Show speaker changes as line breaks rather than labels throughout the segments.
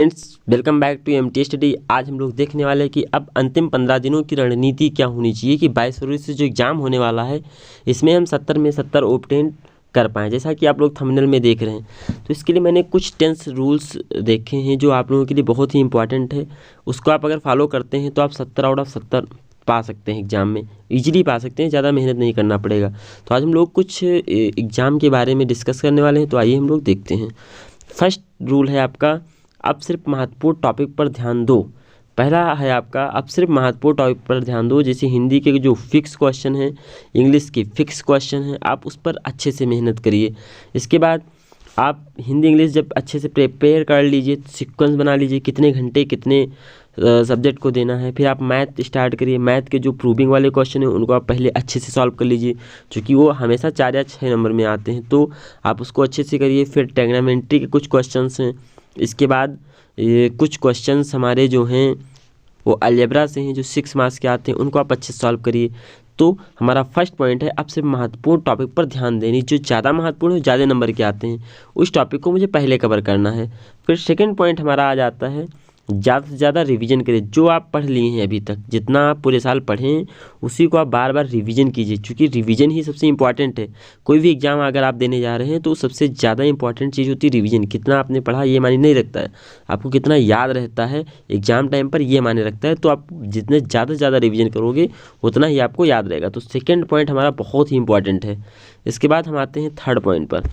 Friends, welcome back to MT study. आज हम लोग देखने वाले हैं कि अब अंतिम 15 दिनों की रणनीति क्या होनी चाहिए कि 22 फरवरी से जो एग्ज़ाम होने वाला है इसमें हम 70 में 70 ऑब्टेन कर पाएँ, जैसा कि आप लोग थंबनेल में देख रहे हैं। तो इसके लिए मैंने कुछ 10 रूल्स देखे हैं जो आप लोगों के लिए बहुत ही इंपॉर्टेंट है। उसको आप अगर फॉलो करते हैं तो आप 70 आउट ऑफ 70 पा सकते हैं, एग्ज़ाम में इजीली पा सकते हैं, ज़्यादा मेहनत नहीं करना पड़ेगा। तो आज हम लोग कुछ एग्ज़ाम के बारे में डिस्कस करने वाले हैं, तो आइए हम लोग देखते हैं। फर्स्ट रूल है आपका, अब सिर्फ महत्वपूर्ण टॉपिक पर ध्यान दो। पहला है आपका, अब सिर्फ महत्वपूर्ण टॉपिक पर ध्यान दो। जैसे हिंदी के जो फिक्स क्वेश्चन हैं, इंग्लिश के फिक्स क्वेश्चन हैं, आप उस पर अच्छे से मेहनत करिए। इसके बाद आप हिंदी इंग्लिश जब अच्छे से प्रिपेयर कर लीजिए, सीक्वेंस बना लीजिए कितने घंटे कितने सब्जेक्ट को देना है। फिर आप मैथ स्टार्ट करिए। मैथ के जो प्रूविंग वाले क्वेश्चन हैं उनको आप पहले अच्छे से सॉल्व कर लीजिए, क्योंकि वो हमेशा 4 या 6 नंबर में आते हैं, तो आप उसको अच्छे से करिए। फिर ट्रिग्नोमेट्री के कुछ क्वेश्चंस हैं। इसके बाद ये कुछ क्वेश्चंस हमारे जो हैं वो अलजेब्रा से हैं, जो 6 मार्क्स के आते हैं, उनको आप अच्छे से सॉल्व करिए। तो हमारा फर्स्ट पॉइंट है, अब सिर्फ महत्वपूर्ण टॉपिक पर ध्यान देनी। जो ज़्यादा महत्वपूर्ण है, ज़्यादा नंबर के आते हैं, उस टॉपिक को मुझे पहले कवर करना है। फिर सेकेंड पॉइंट हमारा आ जाता है, ज़्यादा से ज़्यादा रिवीजन करें। जो आप पढ़ लिए हैं अभी तक, जितना आप पूरे साल पढ़ें उसी को आप बार बार रिवीजन कीजिए, क्योंकि रिवीजन ही सबसे इंपॉर्टेंट है। कोई भी एग्जाम अगर आप देने जा रहे हैं तो सबसे ज़्यादा इंपॉर्टेंट चीज़ होती है रिवीजन। कितना आपने पढ़ा ये मायने नहीं रखता है, आपको कितना याद रहता है एग्जाम टाइम पर ये मायने रखता है। तो आप जितने ज़्यादा से ज़्यादा रिवीजन करोगे उतना ही आपको याद रहेगा। तो सेकेंड पॉइंट हमारा बहुत ही इंपॉर्टेंट है। इसके बाद हम आते हैं थर्ड पॉइंट पर,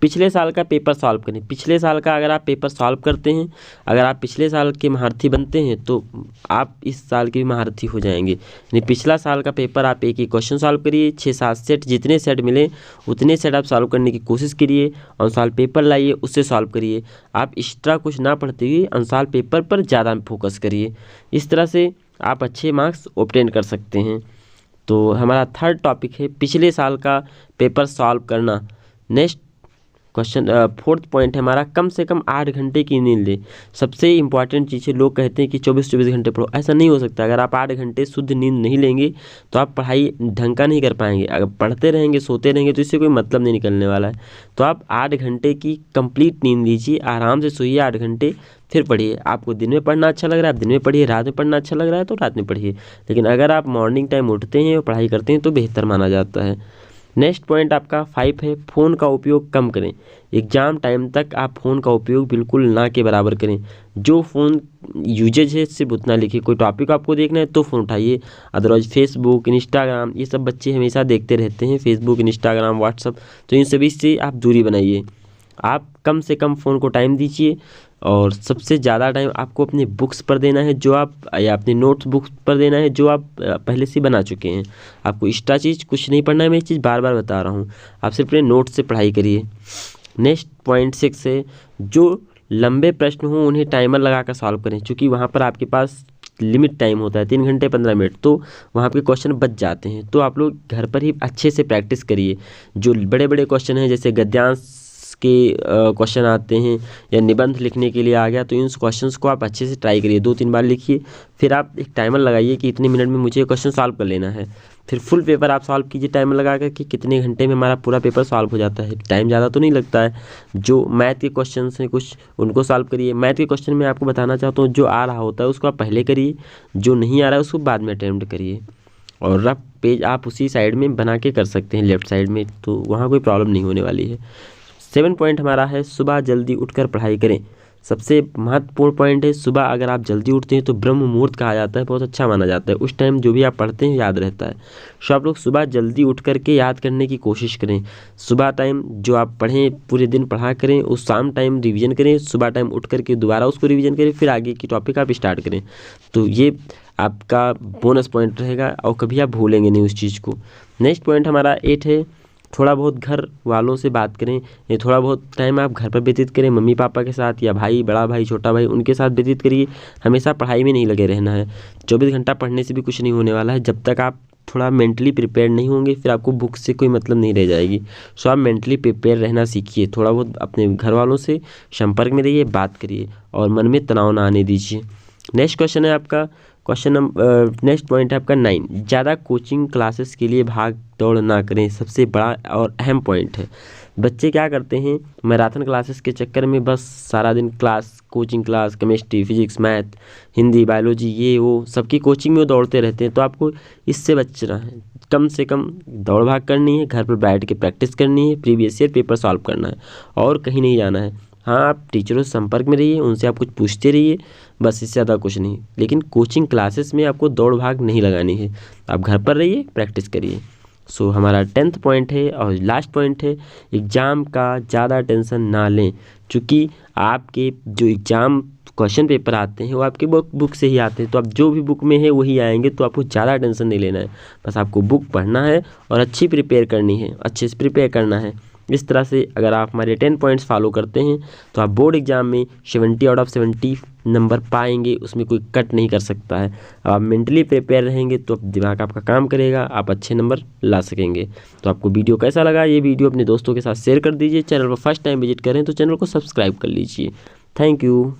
पिछले साल का पेपर सॉल्व करें। पिछले साल का अगर आप पेपर सॉल्व करते हैं, अगर आप पिछले साल के महारथी बनते हैं तो आप इस साल के भी महारथी हो जाएंगे। यानी पिछला साल का पेपर आप एक ही क्वेश्चन सॉल्व करिए, 6-7 सेट, जितने सेट मिले उतने सेट आप सॉल्व करने की कोशिश करिए। अनुसार पेपर लाइए, उससे सॉल्व करिए। आप एक्स्ट्रा कुछ ना पढ़ते हुए अनुसार पेपर पर ज़्यादा फोकस करिए। इस तरह से आप अच्छे मार्क्स ऑब्टेन कर सकते हैं। तो हमारा थर्ड टॉपिक है पिछले साल का पेपर सॉल्व करना। नेक्स्ट क्वेश्चन फोर्थ पॉइंट है हमारा, कम से कम 8 घंटे की नींद ले। सबसे इंपॉर्टेंट चीज़ है, लोग कहते हैं कि 24-24 घंटे पढ़ो, ऐसा नहीं हो सकता। अगर आप 8 घंटे शुद्ध नींद नहीं लेंगे तो आप पढ़ाई ढंग का नहीं कर पाएंगे। अगर पढ़ते रहेंगे सोते रहेंगे तो इससे कोई मतलब नहीं निकलने वाला है। तो आप 8 घंटे की कंप्लीट नींद लीजिए, आराम से सोइए 8 घंटे, फिर पढ़िए। आपको दिन में पढ़ना अच्छा लग रहा है आप दिन में पढ़िए, रात में पढ़ना अच्छा लग रहा है तो रात में पढ़िए। लेकिन अगर आप मॉर्निंग टाइम उठते हैं और पढ़ाई करते हैं तो बेहतर माना जाता है। नेक्स्ट पॉइंट आपका 5 है, फ़ोन का उपयोग कम करें। एग्ज़ाम टाइम तक आप फ़ोन का उपयोग बिल्कुल ना के बराबर करें। जो फ़ोन यूजेज है सिर्फ उतना लिखिए। कोई टॉपिक आपको देखना है तो फ़ोन उठाइए, अदरवाइज फेसबुक, इंस्टाग्राम, ये सब बच्चे हमेशा देखते रहते हैं, फेसबुक, इंस्टाग्राम, व्हाट्सअप, तो इन सभी से आप दूरी बनाइए। आप कम से कम फ़ोन को टाइम दीजिए, और सबसे ज़्यादा टाइम आपको अपनी बुक्स पर देना है, जो आप या अपनी नोट्स बुक्स पर देना है जो आप पहले से बना चुके हैं। आपको एक्स्ट्रा चीज़ कुछ नहीं पढ़ना है, मैं ये चीज़ बार बार बता रहा हूँ। आप सिर्फ अपने नोट्स से पढ़ाई करिए। नेक्स्ट पॉइंट 6 है, जो लंबे प्रश्न हों उन्हें टाइमर लगा कर सॉल्व करें, क्योंकि वहाँ पर आपके पास लिमिट टाइम होता है 3 घंटे 15 मिनट, तो वहाँ पे क्वेश्चन बच जाते हैं। तो आप लोग घर पर ही अच्छे से प्रैक्टिस करिए। जो बड़े बड़े क्वेश्चन हैं, जैसे गद्यांश के क्वेश्चन आते हैं या निबंध लिखने के लिए आ गया, तो इन क्वेश्चंस को आप अच्छे से ट्राई करिए, 2-3 बार लिखिए। फिर आप एक टाइमर लगाइए कि इतने मिनट में मुझे ये क्वेश्चन सॉल्व कर लेना है। फिर फुल पेपर आप सॉल्व कीजिए टाइमर लगा कर कि कितने घंटे में हमारा पूरा पेपर सॉल्व हो जाता है। टाइम ज़्यादा तो नहीं लगता है। जो मैथ के क्वेश्चन हैं कुछ, उनको सॉल्व करिए। मैथ के क्वेश्चन में आपको बताना चाहता हूँ, जो आ रहा होता है उसको आप पहले करिए, जो नहीं आ रहा है उसको बाद में अटेम्प्ट करिए। और रफ पेज आप उसी साइड में बना के कर सकते हैं, लेफ्ट साइड में, तो वहाँ कोई प्रॉब्लम नहीं होने वाली है। 7 पॉइंट हमारा है, सुबह जल्दी उठकर पढ़ाई करें। सबसे महत्वपूर्ण पॉइंट है, सुबह अगर आप जल्दी उठते हैं तो ब्रह्म मुहूर्त कहा जाता है, बहुत अच्छा माना जाता है। उस टाइम जो भी आप पढ़ते हैं याद रहता है। सो आप लोग सुबह जल्दी उठ करके याद करने की कोशिश करें। सुबह टाइम जो आप पढ़ें पूरे दिन पढ़ा करें, उस शाम टाइम रिवीजन करें, सुबह टाइम उठ करके दोबारा उसको रिवीजन करें, फिर आगे की टॉपिक आप स्टार्ट करें। तो ये आपका बोनस पॉइंट रहेगा और कभी आप भूलेंगे नहीं उस चीज़ को। नेक्स्ट पॉइंट हमारा 8 है, थोड़ा बहुत घर वालों से बात करें। ये थोड़ा बहुत टाइम आप घर पर व्यतीत करें, मम्मी पापा के साथ, या भाई, बड़ा भाई, छोटा भाई, उनके साथ व्यतीत करिए। हमेशा पढ़ाई में नहीं लगे रहना है। 24 घंटा पढ़ने से भी कुछ नहीं होने वाला है। जब तक आप थोड़ा मेंटली प्रिपेयर नहीं होंगे फिर आपको बुक से कोई मतलब नहीं रह जाएगी। सो आप मेंटली प्रिपेयर रहना सीखिए। थोड़ा बहुत अपने घर वालों से संपर्क में रहिए, बात करिए और मन में तनाव ना आने दीजिए। नेक्स्ट क्वेश्चन है आपका, नेक्स्ट पॉइंट है आपका 9, ज़्यादा कोचिंग क्लासेस के लिए भाग दौड़ ना करें। सबसे बड़ा और अहम पॉइंट है, बच्चे क्या करते हैं, मैराथन क्लासेस के चक्कर में बस सारा दिन class, coaching class, chemistry, physics, math, Hindi, biology, ये वो सबकी कोचिंग में दौड़ते रहते हैं। तो आपको इससे बचना है, कम से कम दौड़ भाग करनी है, घर पर बैठ के प्रैक्टिस करनी है, प्रीवियस ईयर पेपर सॉल्व करना है और कहीं नहीं जाना है। हाँ, आप टीचरों से संपर्क में रहिए, उनसे आप कुछ पूछते रहिए, बस इससे ज़्यादा कुछ नहीं। लेकिन कोचिंग क्लासेस में आपको दौड़ भाग नहीं लगानी है, आप घर पर रहिए, प्रैक्टिस करिए। सो हमारा 10th पॉइंट है और लास्ट पॉइंट है, एग्ज़ाम का ज़्यादा टेंशन ना लें, क्योंकि आपके जो एग्ज़ाम क्वेश्चन पेपर आते हैं वो आपके बुक से ही आते हैं। तो आप जो भी बुक में है वही आएंगे, तो आपको ज़्यादा टेंशन नहीं लेना है। बस आपको बुक पढ़ना है और अच्छी प्रिपेयर करनी है, अच्छे से प्रिपेयर करना है। इस तरह से अगर आप हमारे 10 पॉइंट्स फॉलो करते हैं तो आप बोर्ड एग्ज़ाम में 70 आउट ऑफ 70 नंबर पाएंगे, उसमें कोई कट नहीं कर सकता है। अब आप मेंटली प्रिपेयर रहेंगे तो दिमाग आपका काम करेगा, आप अच्छे नंबर ला सकेंगे। तो आपको वीडियो कैसा लगा, ये वीडियो अपने दोस्तों के साथ शेयर कर दीजिए। चैनल पर फर्स्ट टाइम विजिट करें तो चैनल को सब्सक्राइब कर लीजिए। Thank you.